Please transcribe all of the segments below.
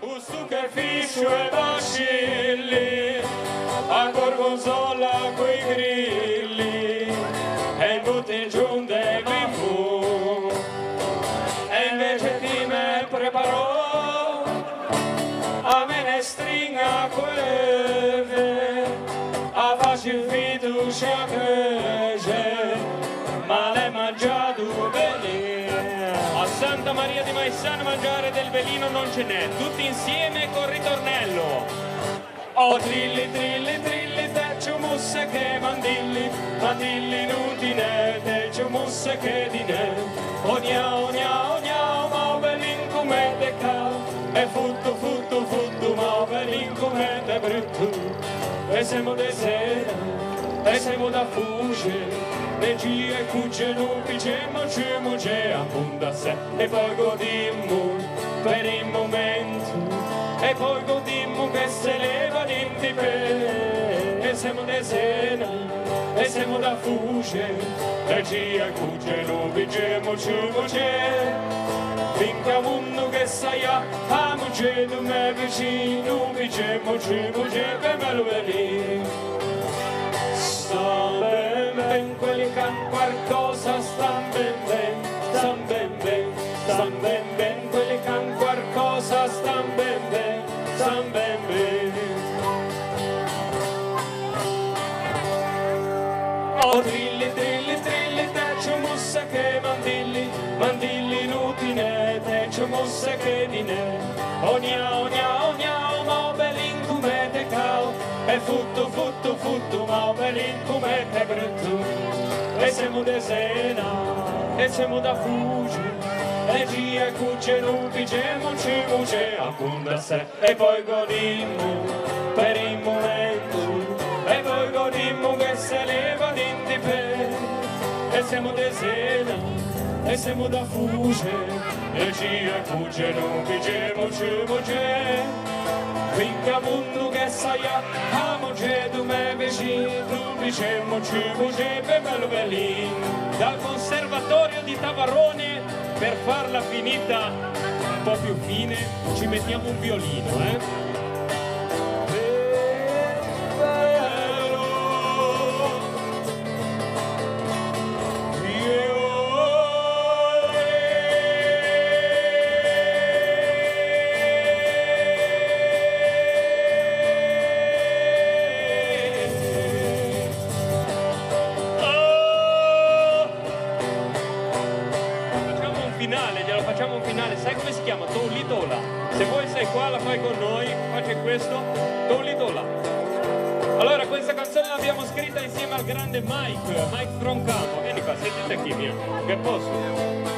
un sacrificio e vacilli, a gorgonzola coi grilli, e in bottiglione di fu, e invece di me preparò a menestringa queve, a facile fiducia che c'è, ma l'hai mangiato bene. A Santa Maria di Maissano mangiare del velino non ce n'è, tutti insieme col ritornello. Oh trilli, trilli, trilli, teccio musse che mandilli, mandilli inutile, teccio musse che di ne. O gnao, gnao, gnao, ma belin come te cal, e futto, futto, futto, ma belin come te brutto. E siamo de sera, e siamo da fugge, regia e cucce non picemmo, cemo c'è appunto a sé, e poi godimmo per il momento, e poi godimmo che se leva l'indipendente, e siamo de sera, e siamo da fugge, regia e cucce non picemmo, cemo c'è, finché a mondo che sai a mucce non me vicino, picemmo, cemo c'è, per me lo vedi. Stan ben ben, quelli che hanno qualcosa, stan ben ben, stan ben ben, stan ben ben, quelli che hanno qualcosa, stan ben ben, stan ben ben. Oh trilli, trilli, trilli, teccio musse che mandilli, mandilli inutile, teccio musse che di ne. Oh gnao, gnao, gnao, ma belin come te cao, e futto, futto, futto, ma belin come te brutto. E siamo de sena, e siamo da fugge, e gia e cucce non picemmo, ci muce appunto a sé, e poi godimmo per il momento, e poi godimmo che se leva l'indipendente, e siamo de sena, e siamo da fugge, e gia e cucce non picemmo, ci muce. Finché a mondo che sai a mucce tu me vicino, dicemmo ci mucce per bello bellin. Dal conservatorio di Tavarrone, per farla finita un po' più fine, ci mettiamo un violino, Facciamo un finale, sai come si chiama? Tollitola. Se vuoi sei qua, la fai con noi, faccio questo, Tollitola. Allora, questa canzone l'abbiamo scritta insieme al grande Mike Troncamo. Vieni qua, sentite qui mio, che posto.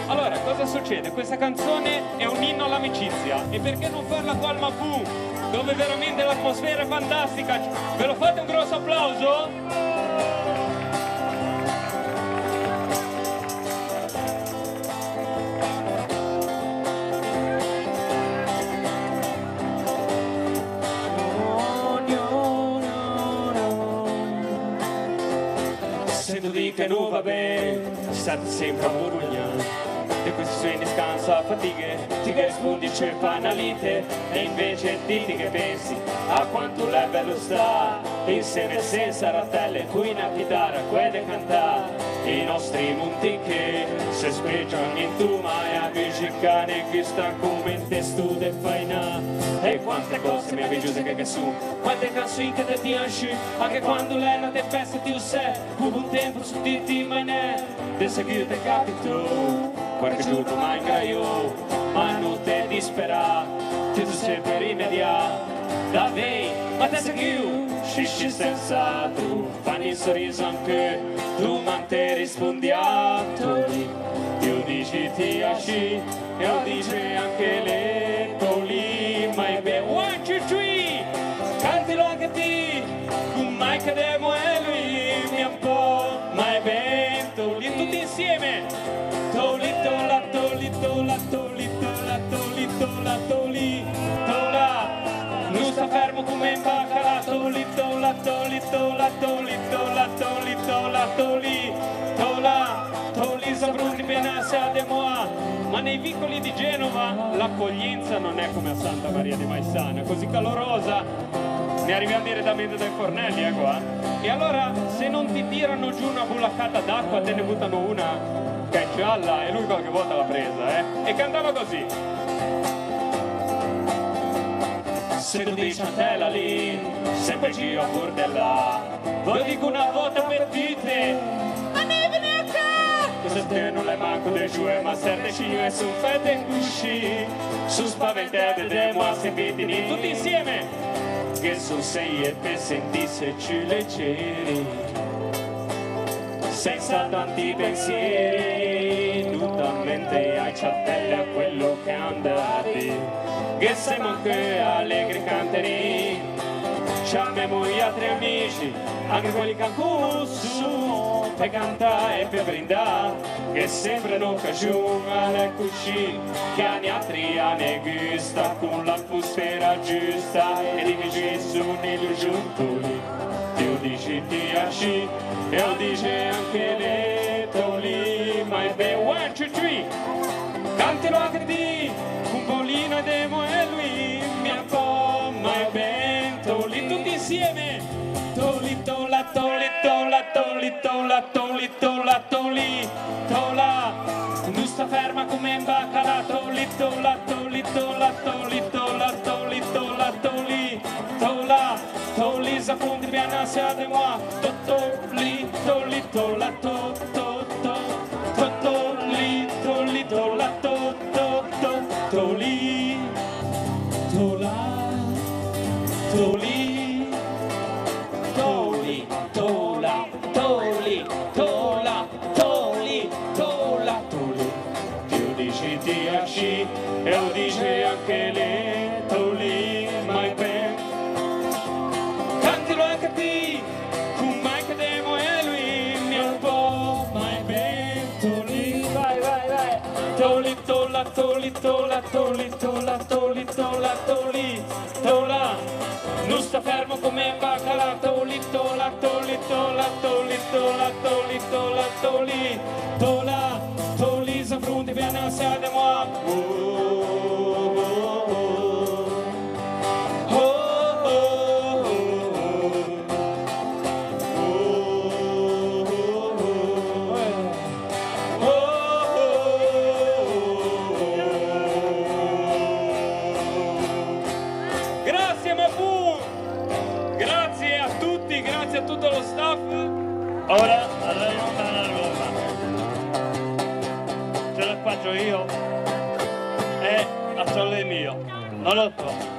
Allora, cosa succede? Questa canzone è un inno all'amicizia. E perché non farla qua al Mapu, dove veramente l'atmosfera è fantastica? Ve lo fate un grosso applauso? Sento di che non va bene, state sempre a murmugliare di questi suoi scansa fatiche, ti che rispondi c'è panalite, e invece diti che pensi a quanto l'è bello sta, insieme senza rattelle, qui in chitarra, quelle cantare, i nostri monti che se spreggiano in tu mai a cane che sta come in testo de faina, e quante cose mi avvigiose che su, quante canzoni che te piaci, anche quando lei non te pensa ti sei, un tempo su di ti mai ne, de seguire te capito, qualche giorno mai ingraio, ma non te dispera, ti tu sei per rimediare, da lei, ma te seguiu, scisci sensato, fanno il sorriso anche, tu man te rispondiato, io dici ti asci, io dice anche le toli, ma è bene, 1, 2, 3, cantilo anche te, con Mike Demo e lui, mi un po', ma è bene, toli, tutti insieme, toli, tola, toli, tola, toli, tola, toli, tola, toli, tola, non sta fermo come in bacca, toli, tola, toli, tola, toli, tola, toli, tola, toli, tola, toli, sa brutti penasa de moi, ma nei vicoli di Genova l'accoglienza non è come a Santa Maria di Maissana, così calorosa. Ne arriviamo direttamente dai fornelli, qua. E allora, se non ti tirano giù una bulaccata d'acqua, te ne buttano una che è gialla, e lui qualche volta l'ha presa, e cantava così. Se tu dici a te la lì, sempre giro a bordella, voi dico una volta per dite, ma ne viene a ca! Que se te non l'hai manco de jouer, ma certe cigne su fette in cusci, su spaventate de moi se vitini, tutti insieme, che su sei e per sentirsi leggeri, senza tanti pensieri, nuttamente ai ciattelle a quello che andati. Che siamo anche allegri canteri, ci abbiamo gli altri amici, anche quelli che hanno su, per cantare e per brindare, che sembrano casuale così, che ogni altri ne gusta con l'atmosfera giusta, e di che Gesù negli giuntoli, Dio dice ti asci, e io dice anche le toli, ma è ben 1, 2, 3, cantelo anche di un polino e demo e lui mi affomma e ben toli tutti insieme toli tola toli tola toli tola toli tola toli tola non sta ferma come in baccalà toli tola toli tola toli tola toli tola toli tola toli s'affronti bien ansia de moi toli toli tola to to to to toli toli tola to to to toli tola toli toli tola toli tola toli tola toli Dio dice ti asci e lo dice anche le toli mai ben cantilo anche a te con mai che demo e lui mi un po' mai ben toli vai vai vai toli tola toli tola toli tola toli tola toli tola non sta fermo come baccalà toli tola toli tola toli tola toli tola toli tola toli s'affronti bien ansia de moi grazie a tutti, grazie a tutto lo staff. Ora arriviamo alla Roma. Ce la faccio io e a solo mio. Non lo so.